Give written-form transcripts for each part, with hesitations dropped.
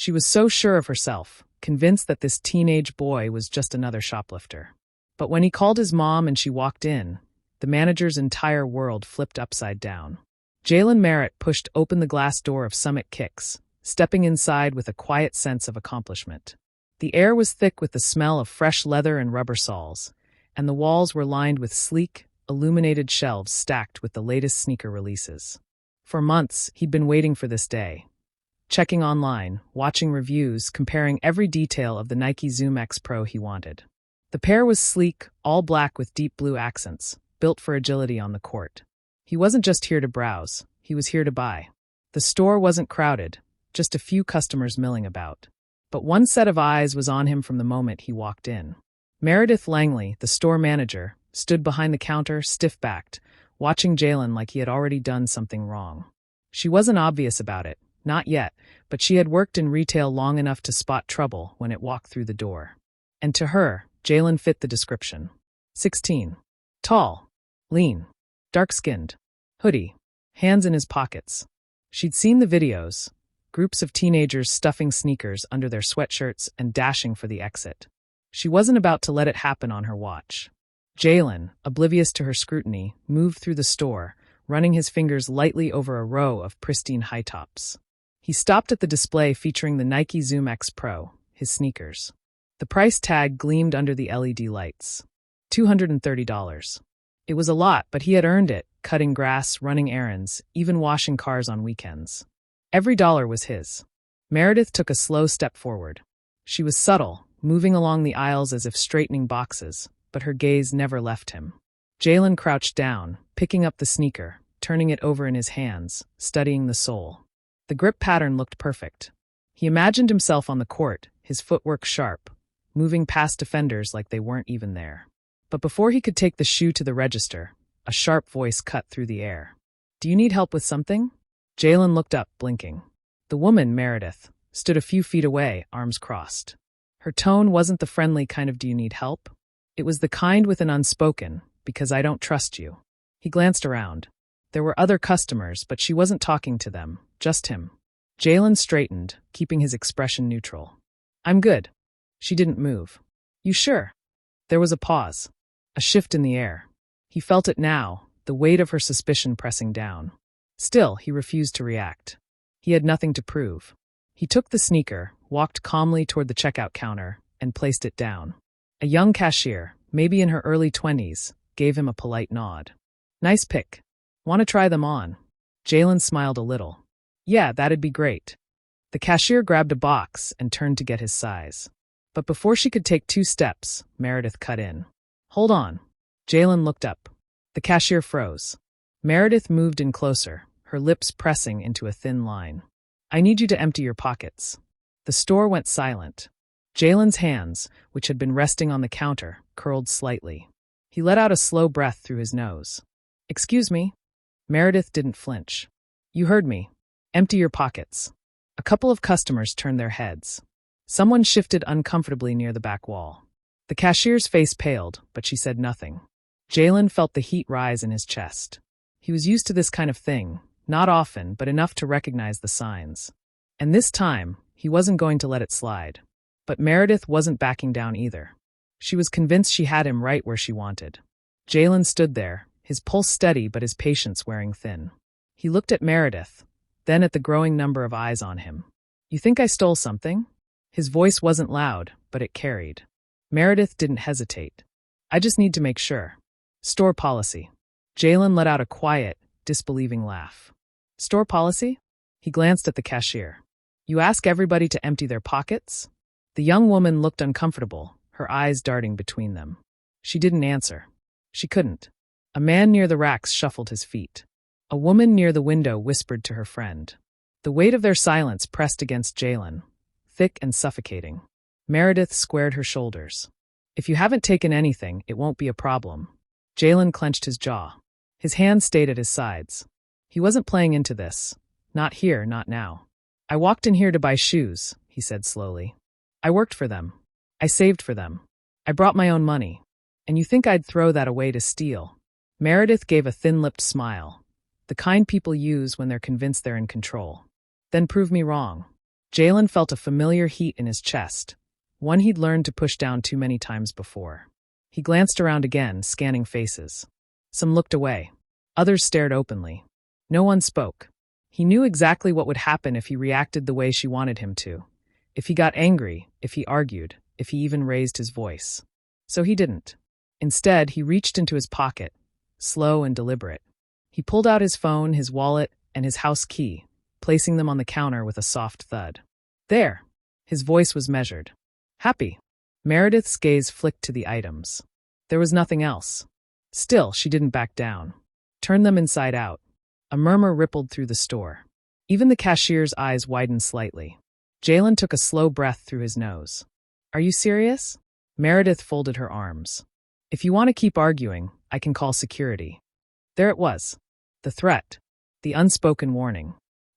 She was so sure of herself, convinced that this teenage boy was just another shoplifter. But when he called his mom and she walked in, the manager's entire world flipped upside down. Jalen Merritt pushed open the glass door of Summit Kicks, stepping inside with a quiet sense of accomplishment. The air was thick with the smell of fresh leather and rubber soles, and the walls were lined with sleek, illuminated shelves stacked with the latest sneaker releases. For months, he'd been waiting for this day. Checking online, watching reviews, comparing every detail of the Nike Zoom X Pro he wanted. The pair was sleek, all black with deep blue accents, built for agility on the court. He wasn't just here to browse, he was here to buy. The store wasn't crowded, just a few customers milling about. But one set of eyes was on him from the moment he walked in. Meredith Langley, the store manager, stood behind the counter, stiff-backed, watching Jalen like he had already done something wrong. She wasn't obvious about it, not yet, but she had worked in retail long enough to spot trouble when it walked through the door. And to her, Jalen fit the description. 16. Tall. Lean. Dark-skinned. Hoodie. Hands in his pockets. She'd seen the videos. Groups of teenagers stuffing sneakers under their sweatshirts and dashing for the exit. She wasn't about to let it happen on her watch. Jalen, oblivious to her scrutiny, moved through the store, running his fingers lightly over a row of pristine high tops. He stopped at the display featuring the Nike Zoom X Pro, his sneakers. The price tag gleamed under the LED lights. $230. It was a lot, but he had earned it, cutting grass, running errands, even washing cars on weekends. Every dollar was his. Meredith took a slow step forward. She was subtle, moving along the aisles as if straightening boxes, but her gaze never left him. Jalen crouched down, picking up the sneaker, turning it over in his hands, studying the sole. The grip pattern looked perfect. He imagined himself on the court, his footwork sharp, moving past defenders like they weren't even there. But before he could take the shoe to the register, a sharp voice cut through the air. "Do you need help with something?" Jalen looked up, blinking. The woman, Meredith, stood a few feet away, arms crossed. Her tone wasn't the friendly kind of "do you need help?" It was the kind with an unspoken, "because I don't trust you." He glanced around. There were other customers, but she wasn't talking to them, just him. Jalen straightened, keeping his expression neutral. "I'm good." She didn't move. "You sure?" There was a pause. A shift in the air. He felt it now, the weight of her suspicion pressing down. Still, he refused to react. He had nothing to prove. He took the sneaker, walked calmly toward the checkout counter, and placed it down. A young cashier, maybe in her early 20s, gave him a polite nod. "Nice pick. Want to try them on?" Jalen smiled a little. "Yeah, that'd be great." The cashier grabbed a box and turned to get his size. But before she could take 2 steps, Meredith cut in. "Hold on." Jalen looked up. The cashier froze. Meredith moved in closer, her lips pressing into a thin line. "I need you to empty your pockets." The store went silent. Jalen's hands, which had been resting on the counter, curled slightly. He let out a slow breath through his nose. "Excuse me?" Meredith didn't flinch. "You heard me. Empty your pockets." A couple of customers turned their heads. Someone shifted uncomfortably near the back wall. The cashier's face paled, but she said nothing. Jalen felt the heat rise in his chest. He was used to this kind of thing, not often, but enough to recognize the signs. And this time, he wasn't going to let it slide. But Meredith wasn't backing down either. She was convinced she had him right where she wanted. Jalen stood there, his pulse steady but his patience wearing thin. He looked at Meredith, then at the growing number of eyes on him. "You think I stole something?" His voice wasn't loud, but it carried. Meredith didn't hesitate. "I just need to make sure." "Store policy." Jalen let out a quiet, disbelieving laugh. "Store policy?" He glanced at the cashier. "You ask everybody to empty their pockets?" The young woman looked uncomfortable, her eyes darting between them. She didn't answer. She couldn't. A man near the racks shuffled his feet. A woman near the window whispered to her friend. The weight of their silence pressed against Jalen, thick and suffocating. Meredith squared her shoulders. "If you haven't taken anything, it won't be a problem." Jalen clenched his jaw. His hands stayed at his sides. He wasn't playing into this. Not here, not now. "I walked in here to buy shoes," he said slowly. "I worked for them. I saved for them. I brought my own money. And you think I'd throw that away to steal?" Meredith gave a thin-lipped smile, the kind people use when they're convinced they're in control. "Then prove me wrong." Jalen felt a familiar heat in his chest, one he'd learned to push down too many times before. He glanced around again, scanning faces. Some looked away. Others stared openly. No one spoke. He knew exactly what would happen if he reacted the way she wanted him to. If he got angry, if he argued, if he even raised his voice. So he didn't. Instead, he reached into his pocket, slow and deliberate. He pulled out his phone, his wallet, and his house key, placing them on the counter with a soft thud. There! His voice was measured. Happy. Meredith's gaze flicked to the items. There was nothing else. Still, she didn't back down. Turn them inside out. A murmur rippled through the store. Even the cashier's eyes widened slightly. Jalen took a slow breath through his nose. Are you serious? Meredith folded her arms. If you want to keep arguing, I can call security. There it was. The threat. The unspoken warning.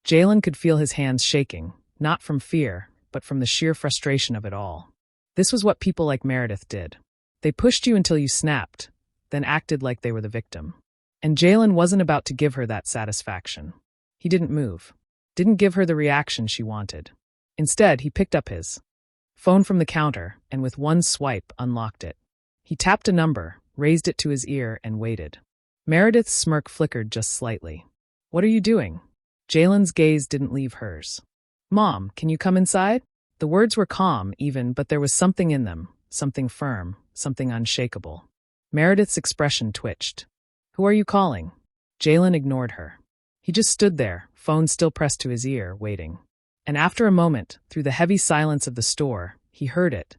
Jalen could feel his hands shaking, not from fear, but from the sheer frustration of it all. This was what people like Meredith did. They pushed you until you snapped, then acted like they were the victim. And Jalen wasn't about to give her that satisfaction. He didn't move. Didn't give her the reaction she wanted. Instead, he picked up his phone from the counter and with one swipe unlocked it. He tapped a number, raised it to his ear, and waited. Meredith's smirk flickered just slightly. What are you doing? Jalen's gaze didn't leave hers. Mom, can you come inside? The words were calm, even, but there was something in them, something firm, something unshakable. Meredith's expression twitched. Who are you calling? Jalen ignored her. He just stood there, phone still pressed to his ear, waiting. And after a moment, through the heavy silence of the store, he heard it.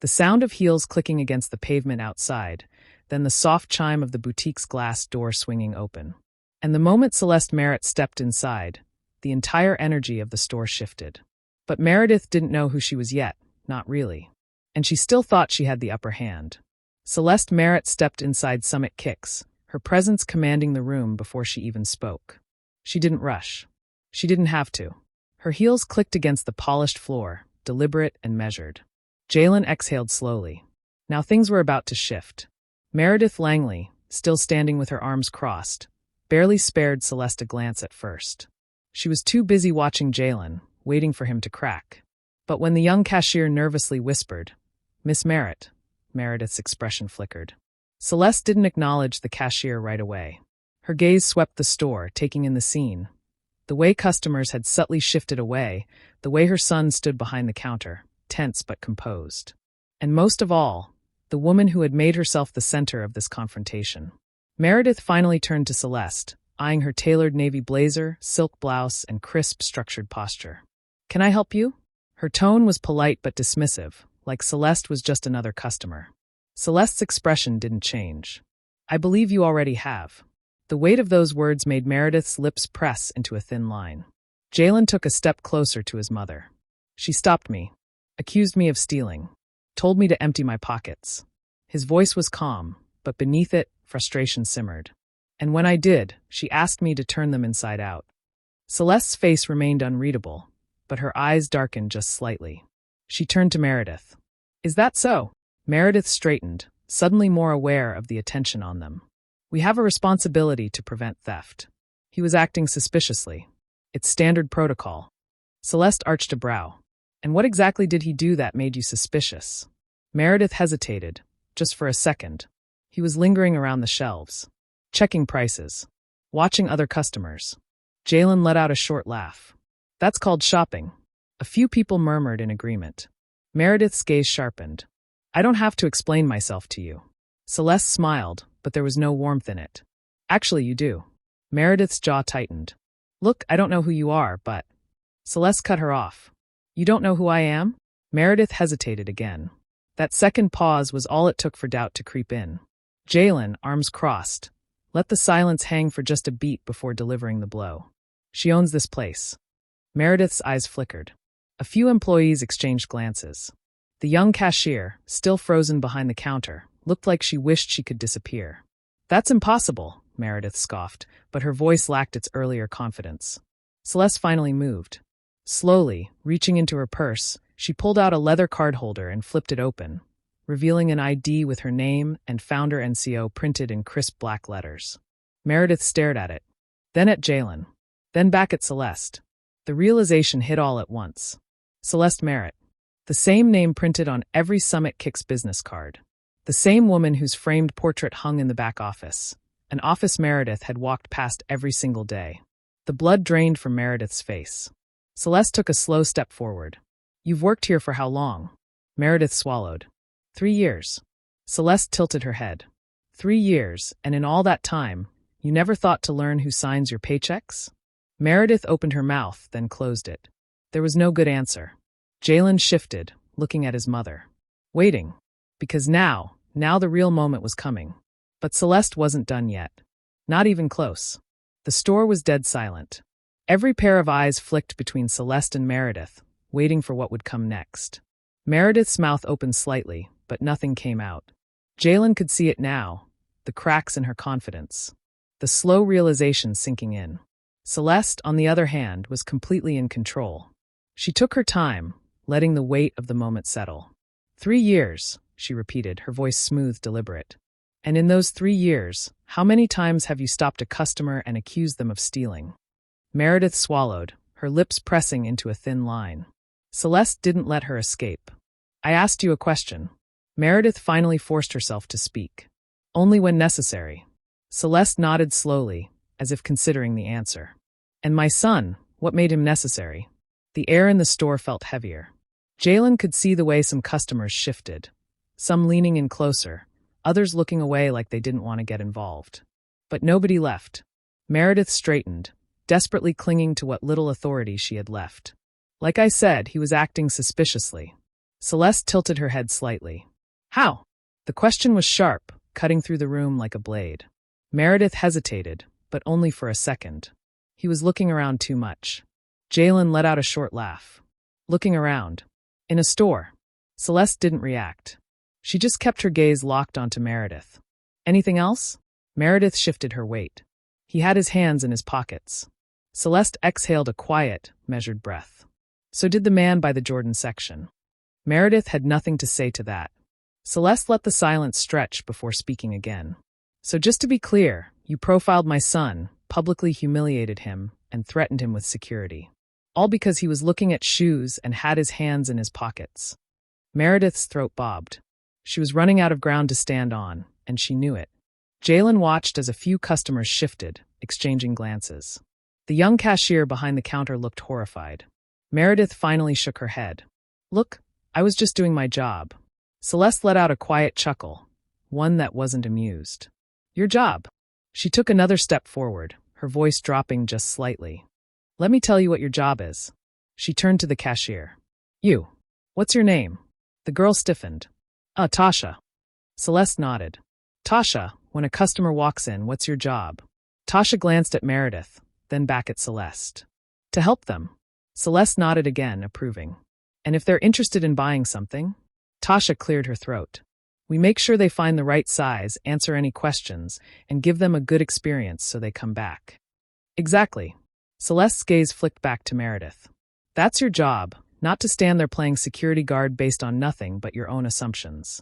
The sound of heels clicking against the pavement outside, then the soft chime of the boutique's glass door swinging open. And the moment Celeste Merritt stepped inside, the entire energy of the store shifted. But Meredith didn't know who she was yet, not really. And she still thought she had the upper hand. Celeste Merritt stepped inside Summit Kicks, her presence commanding the room before she even spoke. She didn't rush. She didn't have to. Her heels clicked against the polished floor, deliberate and measured. Jalen exhaled slowly. Now things were about to shift. Meredith Langley, still standing with her arms crossed, barely spared Celeste a glance at first. She was too busy watching Jalen, waiting for him to crack. But when the young cashier nervously whispered, "Miss Merritt," Meredith's expression flickered. Celeste didn't acknowledge the cashier right away. Her gaze swept the store, taking in the scene. The way customers had subtly shifted away, the way her son stood behind the counter, tense but composed. And most of all, the woman who had made herself the center of this confrontation. Meredith finally turned to Celeste, eyeing her tailored navy blazer, silk blouse, and crisp, structured posture. "Can I help you?" Her tone was polite but dismissive, like Celeste was just another customer. Celeste's expression didn't change. "I believe you already have." The weight of those words made Meredith's lips press into a thin line. Jalen took a step closer to his mother. She stopped me, accused me of stealing, told me to empty my pockets. His voice was calm, but beneath it, frustration simmered. And when I did, she asked me to turn them inside out. Celeste's face remained unreadable, but her eyes darkened just slightly. She turned to Meredith. "Is that so?" Meredith straightened, suddenly more aware of the attention on them. "We have a responsibility to prevent theft." He was acting suspiciously. It's standard protocol. Celeste arched a brow. "And what exactly did he do that made you suspicious?" Meredith hesitated, just for a second. He was lingering around the shelves, checking prices, watching other customers. Jalen let out a short laugh. "That's called shopping." A few people murmured in agreement. Meredith's gaze sharpened. "I don't have to explain myself to you." Celeste smiled, but there was no warmth in it. "Actually, you do." Meredith's jaw tightened. "Look, I don't know who you are, but—" Celeste cut her off. "You don't know who I am?" Meredith hesitated again. That second pause was all it took for doubt to creep in. Jalen, arms crossed, let the silence hang for just a beat before delivering the blow. "She owns this place." Meredith's eyes flickered. A few employees exchanged glances. The young cashier, still frozen behind the counter, looked like she wished she could disappear. "That's impossible," Meredith scoffed, but her voice lacked its earlier confidence. Celeste finally moved. Slowly, reaching into her purse, she pulled out a leather card holder and flipped it open, revealing an ID with her name and founder NCO printed in crisp black letters. Meredith stared at it, then at Jalen, then back at Celeste. The realization hit all at once. Celeste Merritt. The same name printed on every Summit Kicks business card. The same woman whose framed portrait hung in the back office. An office Meredith had walked past every single day. The blood drained from Meredith's face. Celeste took a slow step forward. You've worked here for how long? Meredith swallowed. 3 years. Celeste tilted her head. 3 years, and in all that time, you never thought to learn who signs your paychecks? Meredith opened her mouth, then closed it. There was no good answer. Jalen shifted, looking at his mother. Waiting. Because now the real moment was coming. But Celeste wasn't done yet. Not even close. The store was dead silent. Every pair of eyes flicked between Celeste and Meredith, waiting for what would come next. Meredith's mouth opened slightly, but nothing came out. Jalen could see it now, the cracks in her confidence. The slow realization sinking in. Celeste, on the other hand, was completely in control. She took her time, letting the weight of the moment settle. 3 years, she repeated, her voice smooth, deliberate. And in those 3 years, how many times have you stopped a customer and accused them of stealing? Meredith swallowed, her lips pressing into a thin line. Celeste didn't let her escape. I asked you a question. Meredith finally forced herself to speak. Only when necessary. Celeste nodded slowly, as if considering the answer. And my son, what made him necessary? The air in the store felt heavier. Jalen could see the way some customers shifted. Some leaning in closer, others looking away like they didn't want to get involved. But nobody left. Meredith straightened, desperately clinging to what little authority she had left. Like I said, he was acting suspiciously. Celeste tilted her head slightly. How? The question was sharp, cutting through the room like a blade. Meredith hesitated, but only for a second. He was looking around too much. Jalen let out a short laugh. Looking around. In a store. Celeste didn't react. She just kept her gaze locked onto Meredith. Anything else? Meredith shifted her weight. He had his hands in his pockets. Celeste exhaled a quiet, measured breath. So did the man by the Jordan section. Meredith had nothing to say to that. Celeste let the silence stretch before speaking again. So just to be clear, you profiled my son, publicly humiliated him, and threatened him with security. All because he was looking at shoes and had his hands in his pockets. Meredith's throat bobbed. She was running out of ground to stand on, and she knew it. Jalen watched as a few customers shifted, exchanging glances. The young cashier behind the counter looked horrified. Meredith finally shook her head. Look, I was just doing my job. Celeste let out a quiet chuckle, one that wasn't amused. Your job. She took another step forward, her voice dropping just slightly. Let me tell you what your job is. She turned to the cashier. You. What's your name? The girl stiffened. Tasha. Celeste nodded. Tasha, when a customer walks in, what's your job? Tasha glanced at Meredith, then back at Celeste. To help them. Celeste nodded again, approving. And if they're interested in buying something? Tasha cleared her throat. We make sure they find the right size, answer any questions, and give them a good experience so they come back. Exactly. Celeste's gaze flicked back to Meredith. That's your job, not to stand there playing security guard based on nothing but your own assumptions.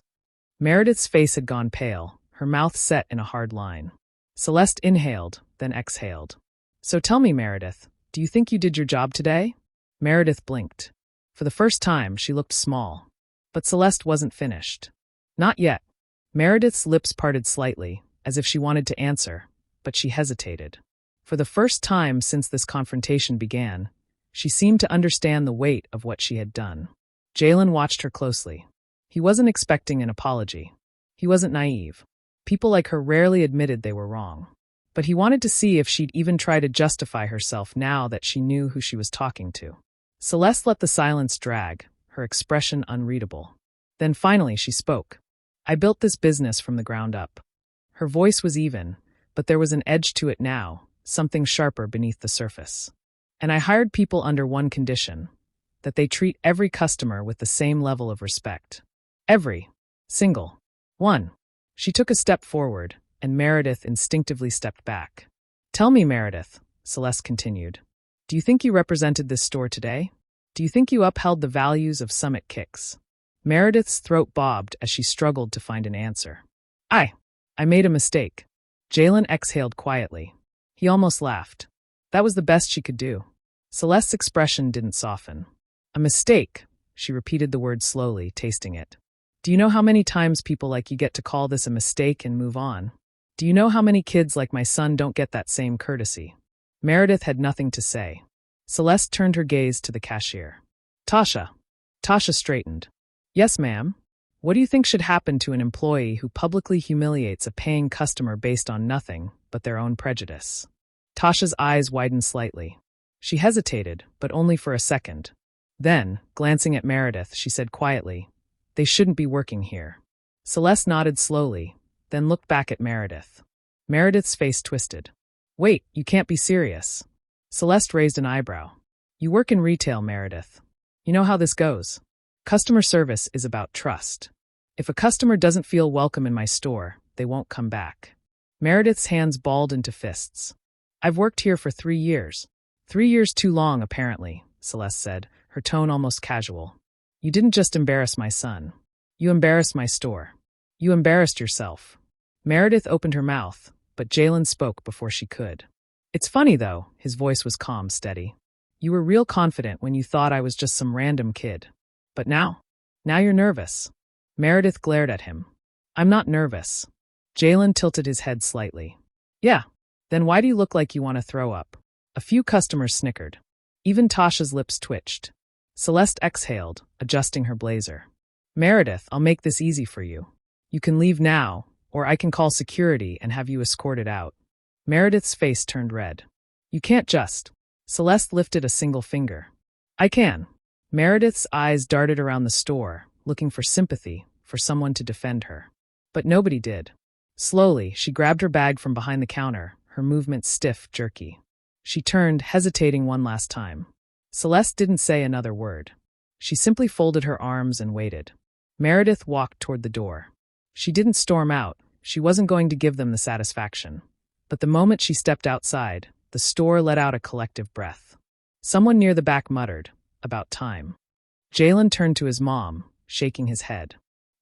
Meredith's face had gone pale, her mouth set in a hard line. Celeste inhaled, then exhaled. So tell me, Meredith, do you think you did your job today? Meredith blinked. For the first time, she looked small. But Celeste wasn't finished. Not yet. Meredith's lips parted slightly, as if she wanted to answer, but she hesitated. For the first time since this confrontation began, she seemed to understand the weight of what she had done. Jalen watched her closely. He wasn't expecting an apology. He wasn't naive. People like her rarely admitted they were wrong. But he wanted to see if she'd even try to justify herself now that she knew who she was talking to. Celeste let the silence drag, her expression unreadable. Then finally she spoke. I built this business from the ground up. Her voice was even, but there was an edge to it now, something sharper beneath the surface. And I hired people under one condition, that they treat every customer with the same level of respect. Every single one. She took a step forward, and Meredith instinctively stepped back. Tell me, Meredith, Celeste continued. Do you think you represented this store today? Do you think you upheld the values of Summit Kicks? Meredith's throat bobbed as she struggled to find an answer. I made a mistake. Jalen exhaled quietly. He almost laughed. That was the best she could do. Celeste's expression didn't soften. A mistake, she repeated the word slowly, tasting it. Do you know how many times people like you get to call this a mistake and move on? Do you know how many kids like my son don't get that same courtesy? Meredith had nothing to say. Celeste turned her gaze to the cashier. Tasha. Tasha straightened. Yes, ma'am. What do you think should happen to an employee who publicly humiliates a paying customer based on nothing but their own prejudice? Tasha's eyes widened slightly. She hesitated, but only for a second. Then, glancing at Meredith, she said quietly, They shouldn't be working here. Celeste nodded slowly, then looked back at Meredith. Meredith's face twisted. Wait, you can't be serious. Celeste raised an eyebrow. You work in retail, Meredith. You know how this goes. Customer service is about trust. If a customer doesn't feel welcome in my store, they won't come back. Meredith's hands balled into fists. I've worked here for 3 years. 3 years too long, apparently, Celeste said, her tone almost casual. You didn't just embarrass my son. You embarrassed my store. You embarrassed yourself. Meredith opened her mouth, but Jalen spoke before she could. It's funny, though, his voice was calm, steady. You were real confident when you thought I was just some random kid. But now you're nervous. Meredith glared at him. I'm not nervous. Jalen tilted his head slightly. Yeah, then why do you look like you want to throw up? A few customers snickered. Even Tasha's lips twitched. Celeste exhaled, adjusting her blazer. Meredith, I'll make this easy for you. You can leave now, or I can call security and have you escorted out. Meredith's face turned red. You can't just. Celeste lifted a single finger. I can. Meredith's eyes darted around the store, looking for sympathy, for someone to defend her. But nobody did. Slowly, she grabbed her bag from behind the counter, her movements stiff, jerky. She turned, hesitating one last time. Celeste didn't say another word. She simply folded her arms and waited. Meredith walked toward the door. She didn't storm out. She wasn't going to give them the satisfaction. But the moment she stepped outside, the store let out a collective breath. Someone near the back muttered, about time. Jalen turned to his mom, shaking his head.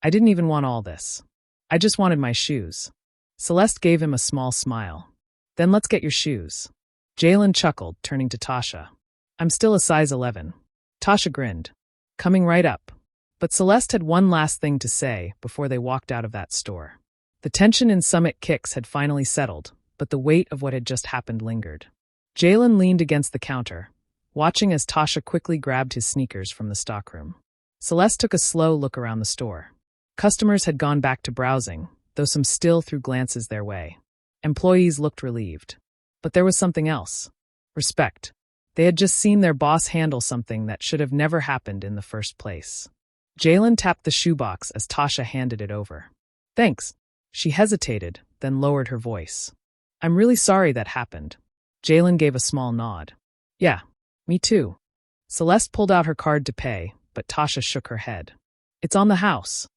I didn't even want all this. I just wanted my shoes. Celeste gave him a small smile. Then let's get your shoes. Jalen chuckled, turning to Tasha. I'm still a size 11. Tasha grinned. Coming right up. But Celeste had one last thing to say before they walked out of that store. The tension in Summit Kicks had finally settled, but the weight of what had just happened lingered. Jalen leaned against the counter, watching as Tasha quickly grabbed his sneakers from the stockroom. Celeste took a slow look around the store. Customers had gone back to browsing, though some still threw glances their way. Employees looked relieved. But there was something else. Respect. They had just seen their boss handle something that should have never happened in the first place. Jalen tapped the shoebox as Tasha handed it over. Thanks. She hesitated, then lowered her voice. I'm really sorry that happened. Jalen gave a small nod. Yeah, me too. Celeste pulled out her card to pay, but Tasha shook her head. It's on the house.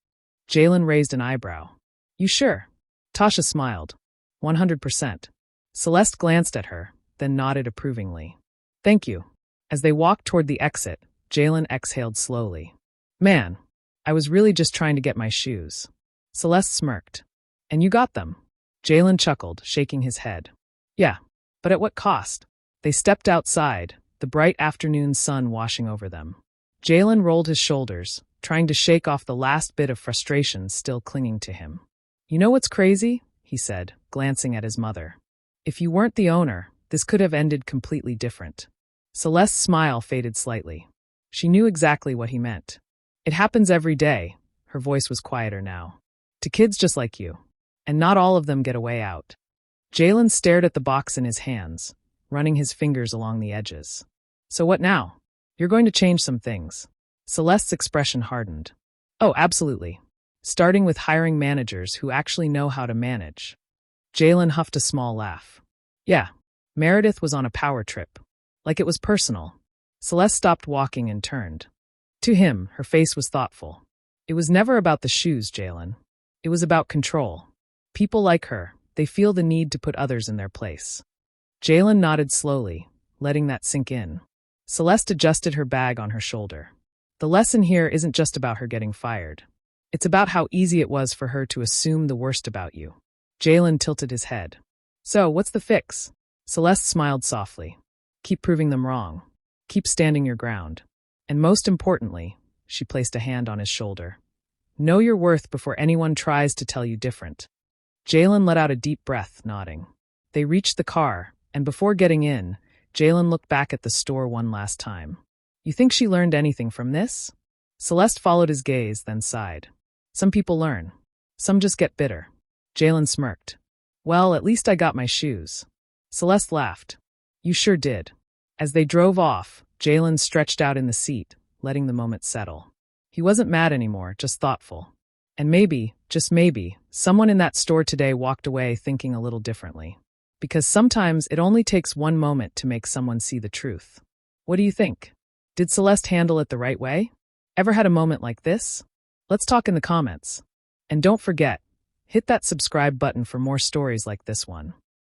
Jalen raised an eyebrow. You sure? Tasha smiled. 100%. Celeste glanced at her, then nodded approvingly. Thank you. As they walked toward the exit, Jalen exhaled slowly. Man, I was really just trying to get my shoes. Celeste smirked. And you got them. Jalen chuckled, shaking his head. Yeah, but at what cost? They stepped outside, the bright afternoon sun washing over them. Jalen rolled his shoulders, trying to shake off the last bit of frustration still clinging to him. You know what's crazy? He said, glancing at his mother. If you weren't the owner, this could have ended completely different. Celeste's smile faded slightly. She knew exactly what he meant. It happens every day. Her voice was quieter now. To kids just like you. And not all of them get a way out. Jalen stared at the box in his hands, running his fingers along the edges. So what now? You're going to change some things. Celeste's expression hardened. Oh, absolutely. Starting with hiring managers who actually know how to manage. Jalen huffed a small laugh. Yeah, Meredith was on a power trip. Like it was personal. Celeste stopped walking and turned. To him, her face was thoughtful. It was never about the shoes, Jalen. It was about control. People like her, they feel the need to put others in their place. Jalen nodded slowly, letting that sink in. Celeste adjusted her bag on her shoulder. The lesson here isn't just about her getting fired. It's about how easy it was for her to assume the worst about you. Jalen tilted his head. So, what's the fix? Celeste smiled softly. Keep proving them wrong. Keep standing your ground. And most importantly, she placed a hand on his shoulder. Know your worth before anyone tries to tell you different. Jalen let out a deep breath, nodding. They reached the car, and before getting in, Jalen looked back at the store one last time. You think she learned anything from this? Celeste followed his gaze, then sighed. Some people learn. Some just get bitter. Jalen smirked. Well, at least I got my shoes. Celeste laughed. You sure did. As they drove off, Jalen stretched out in the seat, letting the moment settle. He wasn't mad anymore, just thoughtful. And maybe, just maybe, someone in that store today walked away thinking a little differently. Because sometimes it only takes one moment to make someone see the truth. What do you think? Did Celeste handle it the right way? Ever had a moment like this? Let's talk in the comments. And don't forget, hit that subscribe button for more stories like this one.